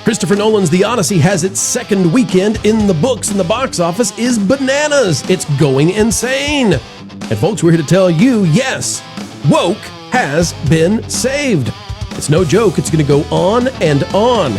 Christopher Nolan's The Odyssey has its second weekend in the books, and the box office is bananas. It's going insane. And folks, we're here to tell you, yes, woke has been saved. It's no joke. It's going to go on and on.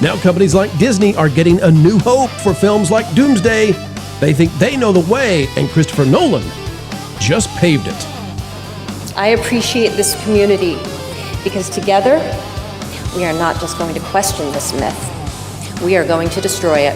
Now companies like Disney are getting a new hope for films like Doomsday. They think they know the way, and Christopher Nolan just paved it. I appreciate this community because together, we are not just going to question this myth. We are going to destroy it.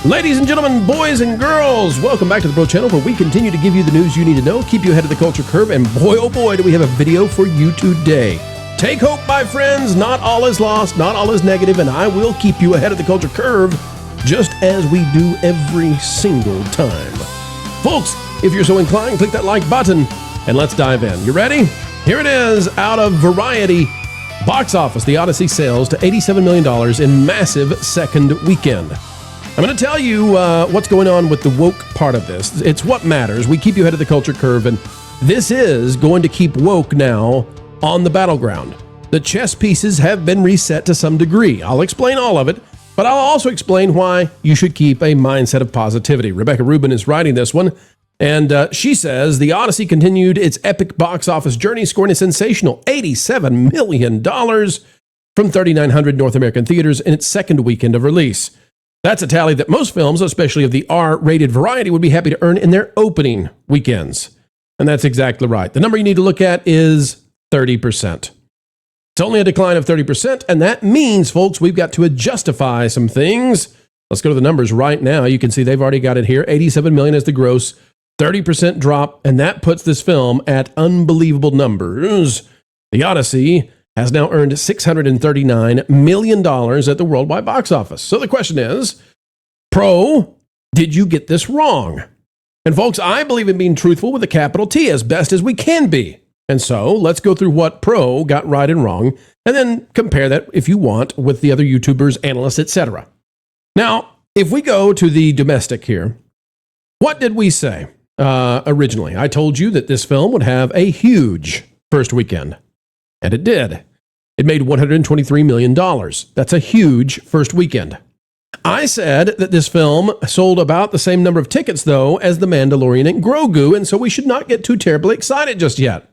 Ladies and gentlemen, boys and girls, welcome back to the Bro Channel, where we continue to give you the news you need to know, keep you ahead of the culture curve, and boy, oh boy, do we have a video for you today. Take hope, my friends. Not all is lost, not all is negative, and I will keep you ahead of the culture curve, just as we do every single time. Folks, if you're so inclined, click that like button, and let's dive in. You ready? Here it is, out of Variety. Box office, The Odyssey sales to $87 million in massive second weekend. I'm going to tell you what's going on with the woke part of this. It's what matters. We keep you ahead of the culture curve, and this is going to keep woke now on the battleground. The chess pieces have been reset to some degree. I'll explain all of it, but I'll also explain why you should keep a mindset of positivity. Rebecca Rubin is writing this one, and she says, The Odyssey continued its epic box office journey, scoring a sensational $87 million from 3,900 North American theaters in its second weekend of release. That's a tally that most films, especially of the R-rated variety, would be happy to earn in their opening weekends. And that's exactly right. The number you need to look at is 30%. It's only a decline of 30%, and that means, folks, we've got to justify some things. Let's go to the numbers right now. You can see they've already got it here. $87 million is the gross, 30% drop, and that puts this film at unbelievable numbers. The Odyssey has now earned $639 million at the worldwide box office. So the question is, Pro, did you get this wrong? And folks, I believe in being truthful with a capital T as best as we can be. And so let's go through what Pro got right and wrong, and then compare that, if you want, with the other YouTubers, analysts, etc. Now, if we go to the domestic here, what did we say originally? I told you that this film would have a huge first weekend, and it did. It made $123 million. That's a huge first weekend. I said that this film sold about the same number of tickets, though, as The Mandalorian and Grogu, and so we should not get too terribly excited just yet.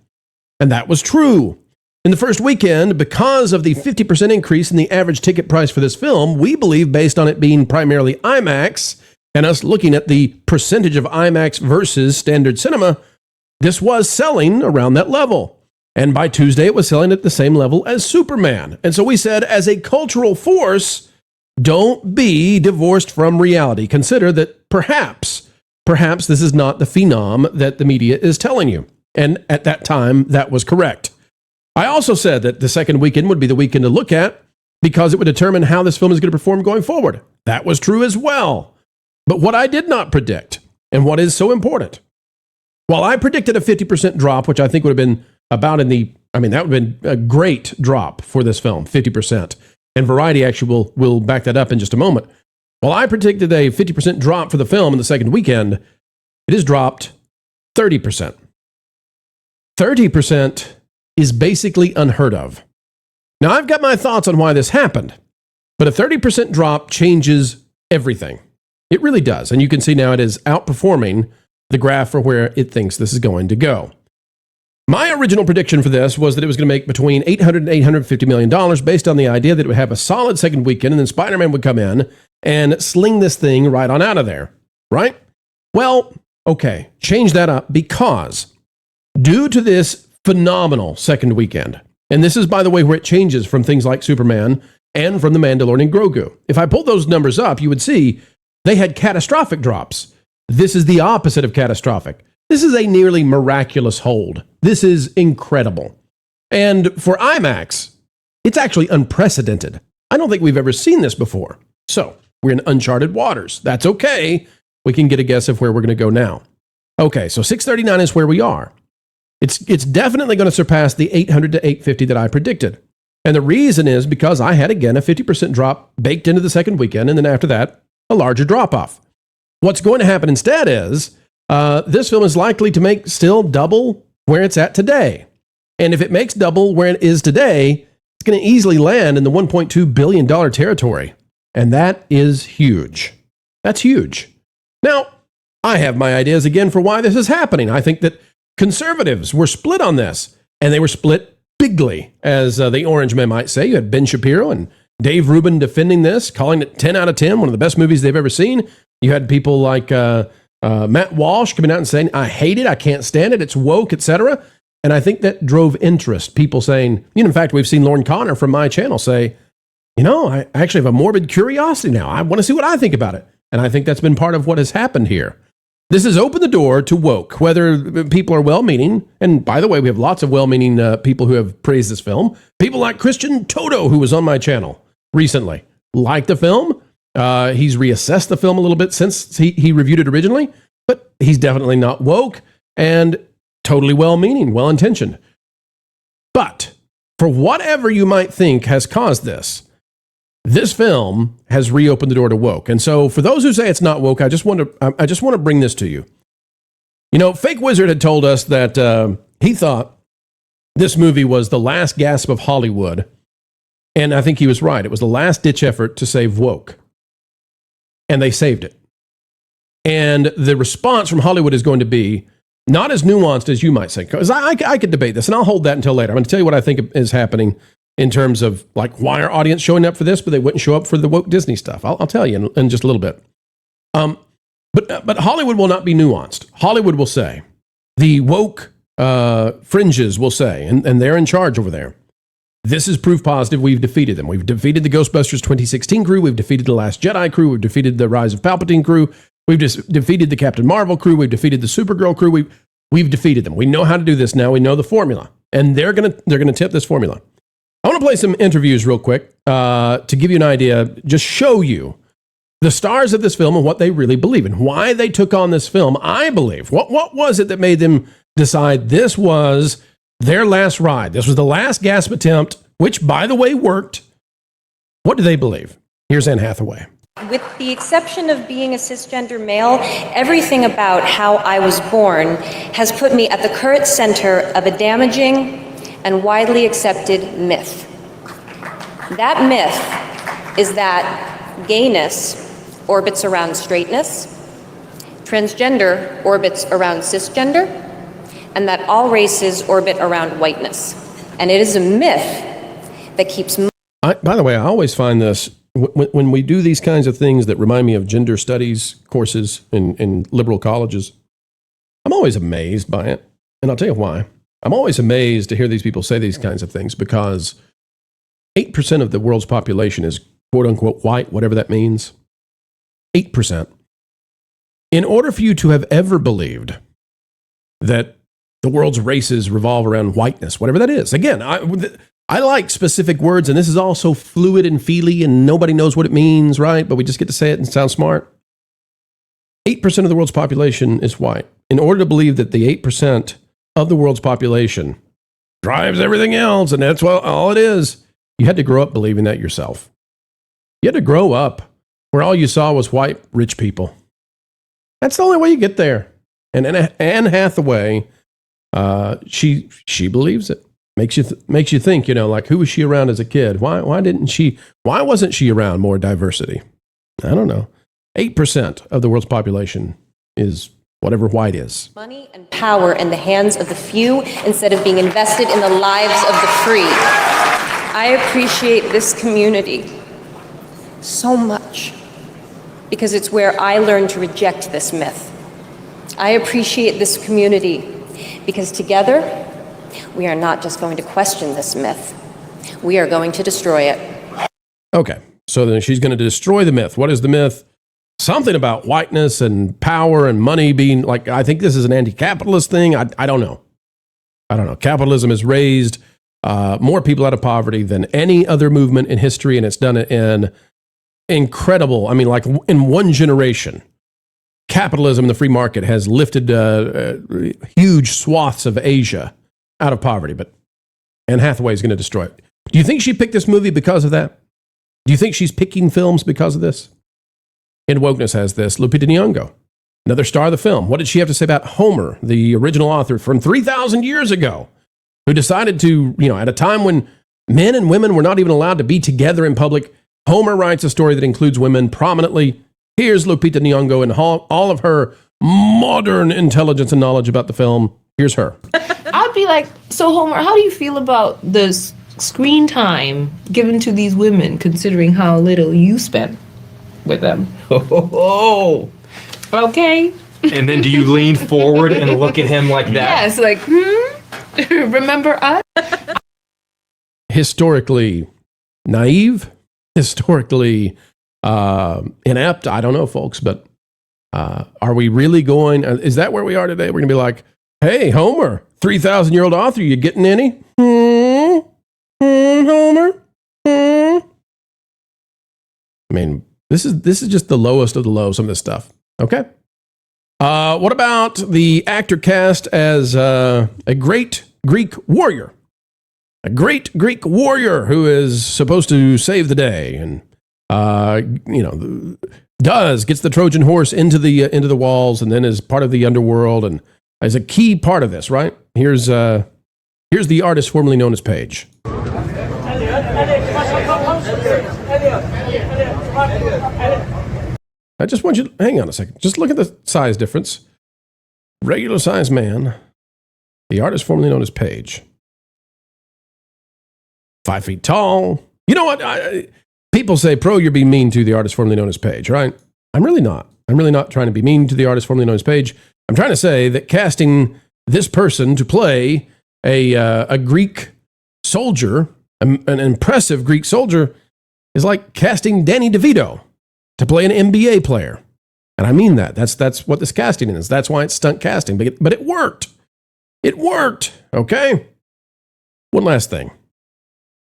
And that was true. In the first weekend, because of the 50% increase in the average ticket price for this film, we believe, based on it being primarily IMAX, and us looking at the percentage of IMAX versus standard cinema, this was selling around that level. And by Tuesday, it was selling at the same level as Superman. And so we said, as a cultural force, don't be divorced from reality. Consider that perhaps this is not the phenom that the media is telling you. And at that time, that was correct. I also said that the second weekend would be the weekend to look at because it would determine how this film is going to perform going forward. That was true as well. But what I did not predict, and what is so important, while I predicted a 50% drop, which I think would have been about that would have been a great drop for this film, 50%. And Variety actually will back that up in just a moment. While I predicted a 50% drop for the film in the second weekend, it has dropped 30%. 30% is basically unheard of. Now, I've got my thoughts on why this happened, but a 30% drop changes everything. It really does. And you can see now it is outperforming the graph for where it thinks this is going to go. My original prediction for this was that it was going to make between $800 and $850 million based on the idea that it would have a solid second weekend and then Spider-Man would come in and sling this thing right on out of there, right? Well, okay, change that up because due to this phenomenal second weekend, and this is, by the way, where it changes from things like Superman and from The Mandalorian and Grogu. If I pulled those numbers up, you would see they had catastrophic drops. This is the opposite of catastrophic. This is a nearly miraculous hold. This is incredible. And for IMAX, it's actually unprecedented. I don't think we've ever seen this before. So we're in uncharted waters. That's okay. We can get a guess of where we're going to go now. Okay, so 639 is where we are. It's definitely going to surpass the 800 to 850 that I predicted. And the reason is because I had, again, a 50% drop baked into the second weekend, and then after that, a larger drop-off. What's going to happen instead is this film is likely to make still double where it's at today. And if it makes double where it is today, it's going to easily land in the $1.2 billion territory. And that is huge. That's huge. Now, I have my ideas again for why this is happening. I think that conservatives were split on this, and they were split bigly, as the Orange Men might say. You had Ben Shapiro and Dave Rubin defending this, calling it 10 out of 10, one of the best movies they've ever seen. You had people like Matt Walsh coming out and saying, I hate it, I can't stand it, it's woke, etc. And I think that drove interest. People saying, in fact, we've seen Lauren Connor from my channel say, I actually have a morbid curiosity now. I want to see what I think about it. And I think that's been part of what has happened here. This has opened the door to woke, whether people are well-meaning. And by the way, we have lots of well-meaning people who have praised this film. People like Christian Toto, who was on my channel recently, liked the film. He's reassessed the film a little bit since he reviewed it originally, but he's definitely not woke and totally well-meaning, well-intentioned. But for whatever you might think has caused this film has reopened the door to woke. And so for those who say it's not woke, I just want to bring this to you. Fake Wizard had told us that he thought this movie was the last gasp of Hollywood. And I think he was right. It was the last-ditch effort to save woke. And they saved it. And the response from Hollywood is going to be not as nuanced as you might say. Because I could debate this, and I'll hold that until later. I'm going to tell you what I think is happening in terms of, why are audience showing up for this, but they wouldn't show up for the woke Disney stuff. I'll tell you in just a little bit. But Hollywood will not be nuanced. Hollywood will say, the woke fringes will say, and they're in charge over there, this is proof positive we've defeated them. We've defeated the Ghostbusters 2016 crew. We've defeated the Last Jedi crew. We've defeated the Rise of Palpatine crew. We've just defeated the Captain Marvel crew. We've defeated the Supergirl crew. We've defeated them. We know how to do this now. We know the formula. And they're gonna tip this formula. I want to play some interviews real quick to give you an idea, just show you the stars of this film and what they really believe and why they took on this film. I believe. What was it that made them decide this was their last ride? This was the last gasp attempt, which, by the way, worked. What do they believe? Here's Anne Hathaway. With the exception of being a cisgender male, everything about how I was born has put me at the current center of a damaging and widely accepted myth. That myth is that gayness orbits around straightness, transgender orbits around cisgender, and that all races orbit around whiteness. And it is a myth that keeps... By the way, I always find this, when we do these kinds of things that remind me of gender studies courses in liberal colleges, I'm always amazed by it. And I'll tell you why. I'm always amazed to hear these people say these kinds of things because 8% of the world's population is quote unquote white, whatever that means. 8%. In order for you to have ever believed that the world's races revolve around whiteness, whatever that is, again, I like specific words, and this is all so fluid and feely, and nobody knows what it means, right? But we just get to say it and sound smart. 8% of the world's population is white. In order to believe that the 8% of the world's population drives everything else, and that's all it is, you had to grow up believing that yourself. You had to grow up where all you saw was white, rich people. That's the only way you get there. And Anne Hathaway, she believes it. Makes you think, who was she around as a kid? Why wasn't she around more diversity? I don't know. 8% of the world's population is whatever white is. Money and power in the hands of the few instead of being invested in the lives of the free. I appreciate this community so much because it's where I learned to reject this myth. I appreciate this community because together, we are not just going to question this myth. We are going to destroy it. Okay, so then she's going to destroy the myth. What is the myth? Something about whiteness and power and money being I think this is an anti-capitalist thing. I don't know. Capitalism has raised more people out of poverty than any other movement in history, and it's done it in incredible, in one generation. Capitalism, the free market, has lifted huge swaths of Asia out of poverty, but Anne Hathaway is going to destroy it. Do you think she picked this movie because of that? Do you think she's picking films because of this? And Wokeness has this. Lupita Nyong'o. Another star of the film. What did she have to say about Homer, the original author from 3,000 years ago, who decided to, at a time when men and women were not even allowed to be together in public, Homer writes a story that includes women prominently. Here's Lupita Nyong'o and all of her modern intelligence and knowledge about the film. Here's her. I'd be like, so Homer, how do you feel about this screen time given to these women, considering how little you spend with them? Okay. And then do you lean forward and look at him like that? Yes, like, remember us? Historically naive, historically inept. I don't know, folks, but are we really going? Is that where we are today? We're going to be like, hey, Homer, 3,000-year-old author, you getting any? Homer? I mean, this is just the lowest of the low, some of this stuff. Okay. What about the actor cast as a great Greek warrior? A great Greek warrior who is supposed to save the day and, gets the Trojan horse into the walls and then is part of the underworld and is a key part of this, right? Here's the artist formerly known as Paige. I just want you to hang on a second. Just look at the size difference. Regular size man. The artist formerly known as Paige. 5 feet tall. You know what? People say, Pro, you're being mean to the artist formerly known as Paige, right? I'm really not. I'm really not trying to be mean to the artist formerly known as Paige. I'm trying to say that casting this person to play a Greek soldier, an impressive Greek soldier, is like casting Danny DeVito to play an NBA player. And I mean that. That's what this casting is. That's why it's stunt casting. But it worked. It worked. Okay? One last thing.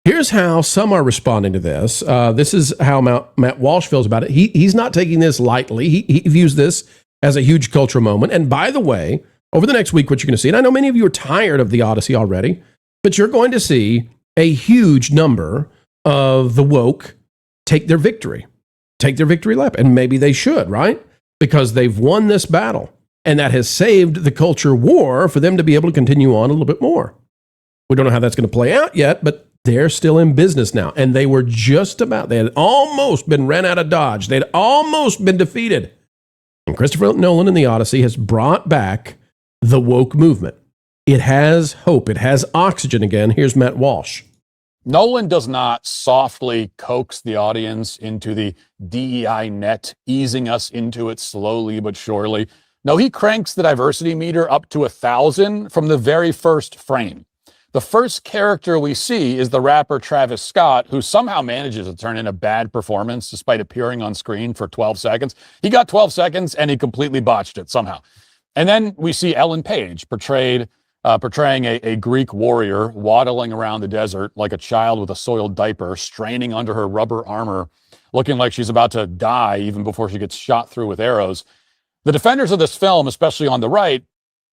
Here's how some are responding to this. This is how Matt Walsh feels about it. He's not taking this lightly. He views this as a huge cultural moment. And by the way, over the next week, what you're going to see, and I know many of you are tired of the Odyssey already, but you're going to see a huge number of the woke take their victory lap. And maybe they should, right? Because they've won this battle. And that has saved the culture war for them to be able to continue on a little bit more. We don't know how that's going to play out yet, but they're still in business now. And they were they had almost been ran out of Dodge. They'd almost been defeated. And Christopher Nolan in the Odyssey has brought back the woke movement. It has hope. It has oxygen again. Here's Matt Walsh. Nolan does not softly coax the audience into the DEI net, easing us into it slowly but surely. No, he cranks the diversity meter up to 1,000 from the very first frame. The first character we see is the rapper Travis Scott, who somehow manages to turn in a bad performance despite appearing on screen for 12 seconds. He got 12 seconds and he completely botched it somehow. And then we see Ellen Page portraying a Greek warrior waddling around the desert like a child with a soiled diaper, straining under her rubber armor, looking like she's about to die even before she gets shot through with arrows. The defenders of this film, especially on the right,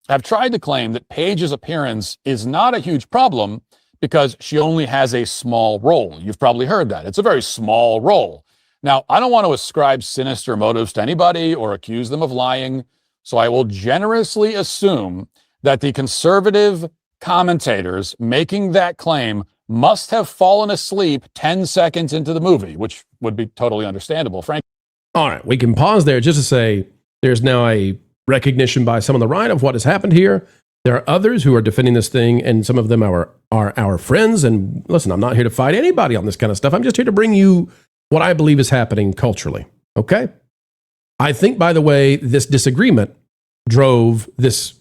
have tried to claim that Page's appearance is not a huge problem because she only has a small role. You've probably heard that. It's a very small role. Now, I don't want to ascribe sinister motives to anybody or accuse them of lying, so I will generously assume that the conservative commentators making that claim must have fallen asleep 10 seconds into the movie, which would be totally understandable, frankly. All right, we can pause there just to say there's now a recognition by some on the right of what has happened here. There are others who are defending this thing, and some of them are our friends. And listen, I'm not here to fight anybody on this kind of stuff. I'm just here to bring you what I believe is happening culturally, okay? I think, by the way, this disagreement drove this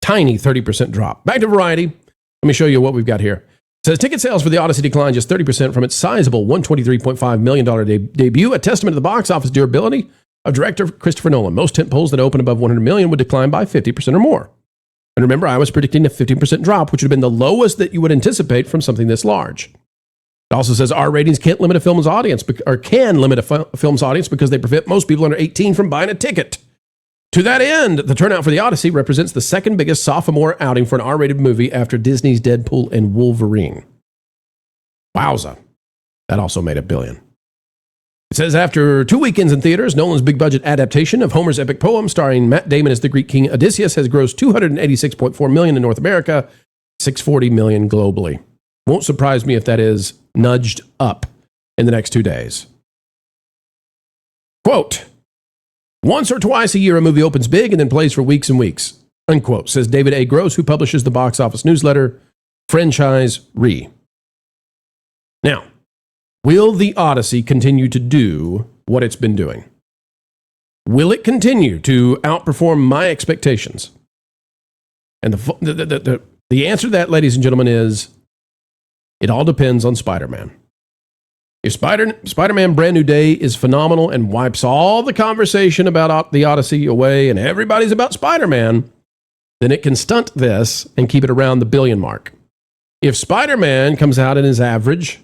tiny 30% drop. Back to Variety. Let me show you what we've got here. It says ticket sales for the Odyssey declined just 30% from its sizable $123.5 million debut, a testament to the box office durability of director Christopher Nolan. Most tentpoles that open above 100 million would decline by 50% or more. And remember, I was predicting a 15% drop, which would have been the lowest that you would anticipate from something this large. It also says R ratings can't limit a film's audience, or can limit a film's audience because they prevent most people under 18 from buying a ticket. To that end, the turnout for the Odyssey represents the second biggest sophomore outing for an R-rated movie after Disney's Deadpool and Wolverine. Wowza. That also made $1 billion. It says after 2 weekends in theaters, Nolan's big-budget adaptation of Homer's epic poem starring Matt Damon as the Greek king Odysseus has grossed $286.4 million in North America, $640 million globally. Won't surprise me if that is nudged up in the next 2 days. Quote, once or twice a year a movie opens big and then plays for weeks and weeks, unquote, says David A. Gross, who publishes the box office newsletter Franchise Re. Now, will the Odyssey continue to do what it's been doing? Will it continue to outperform my expectations? And the answer to that, ladies and gentlemen, is it all depends on Spider-Man. If Spider-Man Brand New Day is phenomenal and wipes all the conversation about the Odyssey away and everybody's about Spider-Man, then it can stunt this and keep it around the billion mark. If Spider-Man comes out and is average,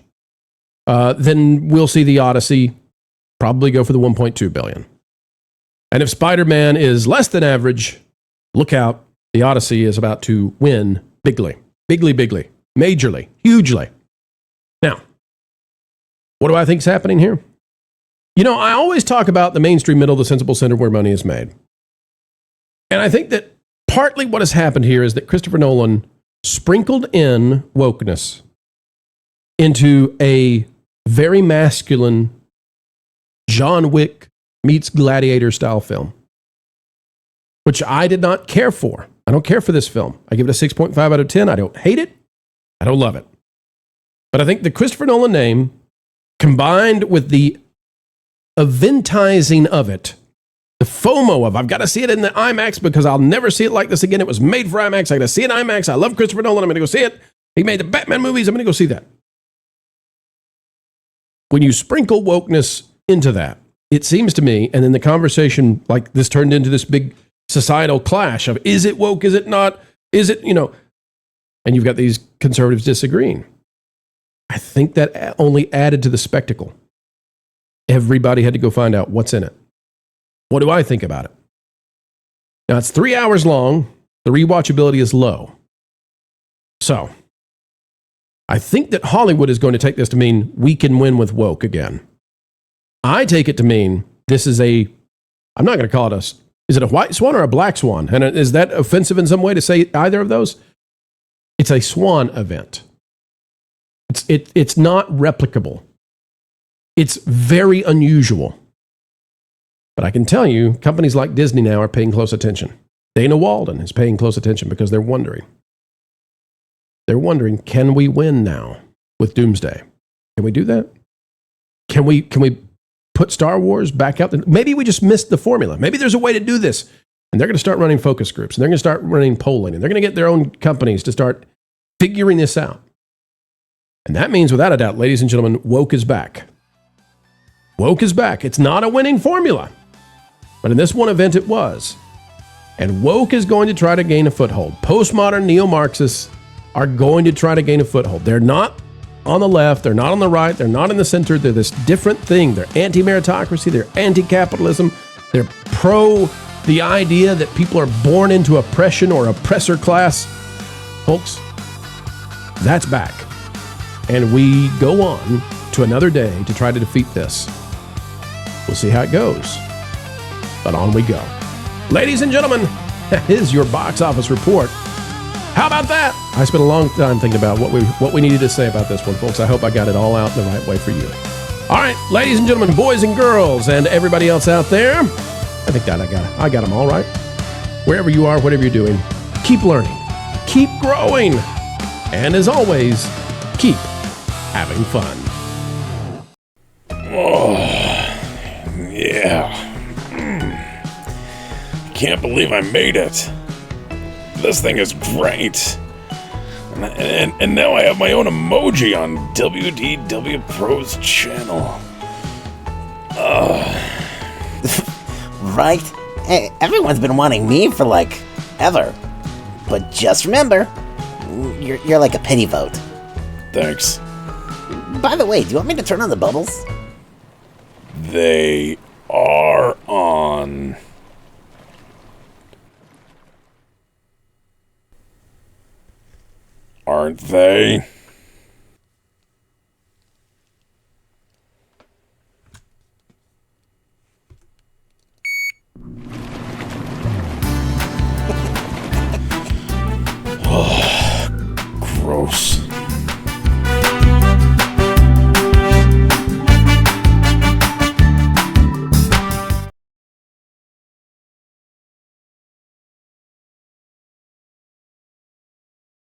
then we'll see the Odyssey probably go for the 1.2 billion. And if Spider-Man is less than average, look out, the Odyssey is about to win bigly, majorly, hugely. Now, what do I think is happening here? You know, I always talk about the mainstream middle, the sensible center where money is made. And I think that partly what has happened here is that Christopher Nolan sprinkled in wokeness into a very masculine John Wick meets Gladiator style film, which I did not care for. I don't care for this film. I give it a 6.5 out of 10. I don't hate it. I don't love it. But I think the Christopher Nolan name, combined with the eventizing of it, the FOMO of, I've got to see it in the IMAX because I'll never see it like this again. It was made for IMAX. I got to see it in IMAX. I love Christopher Nolan. I'm going to go see it. He made the Batman movies. I'm going to go see that. When you sprinkle wokeness into that, it seems to me, and then the conversation like this turned into this big societal clash of, is it woke? Is it not? Is it, and you've got these conservatives disagreeing. I think that only added to the spectacle. Everybody had to go find out what's in it. What do I think about it? Now, it's 3 hours long. The rewatchability is low. So, I think that Hollywood is going to take this to mean we can win with woke again. I take it to mean this is I'm not going to call it is it a white swan or a black swan? And is that offensive in some way to say either of those? It's a swan event. It's not replicable. It's very unusual. But I can tell you, companies like Disney now are paying close attention. Dana Walden is paying close attention because they're wondering. They're wondering, can we win now with Doomsday? Can we do that? Can we put Star Wars back out? Maybe we just missed the formula. Maybe there's a way to do this. And they're going to start running focus groups. And they're going to start running polling. And they're going to get their own companies to start figuring this out. And that means, without a doubt, ladies and gentlemen, woke is back. Woke is back. It's not a winning formula. But in this one event, it was. And woke is going to try to gain a foothold. Postmodern neo-Marxists are going to try to gain a foothold. They're not on the left. They're not on the right. They're not in the center. They're this different thing. They're anti-meritocracy. They're anti-capitalism. They're pro the idea that people are born into oppression or oppressor class. Folks, that's back. And we go on to another day to try to defeat this. We'll see how it goes. But on we go. Ladies and gentlemen, that is your box office report. How about that? I spent a long time thinking about what we needed to say about this one, folks. I hope I got it all out in the right way for you. All right, ladies and gentlemen, boys and girls, and everybody else out there, I think that I got them all right. Wherever you are, whatever you're doing, keep learning, keep growing, and as always, keep having fun. Oh, yeah. Can't believe I made it. This thing is great. And now I have my own emoji on WDW Pro's channel. Right? Hey, everyone's been wanting me for ever. But just remember, you're like a pity vote. Thanks. By the way, do you want me to turn on the bubbles? They are on. Aren't they?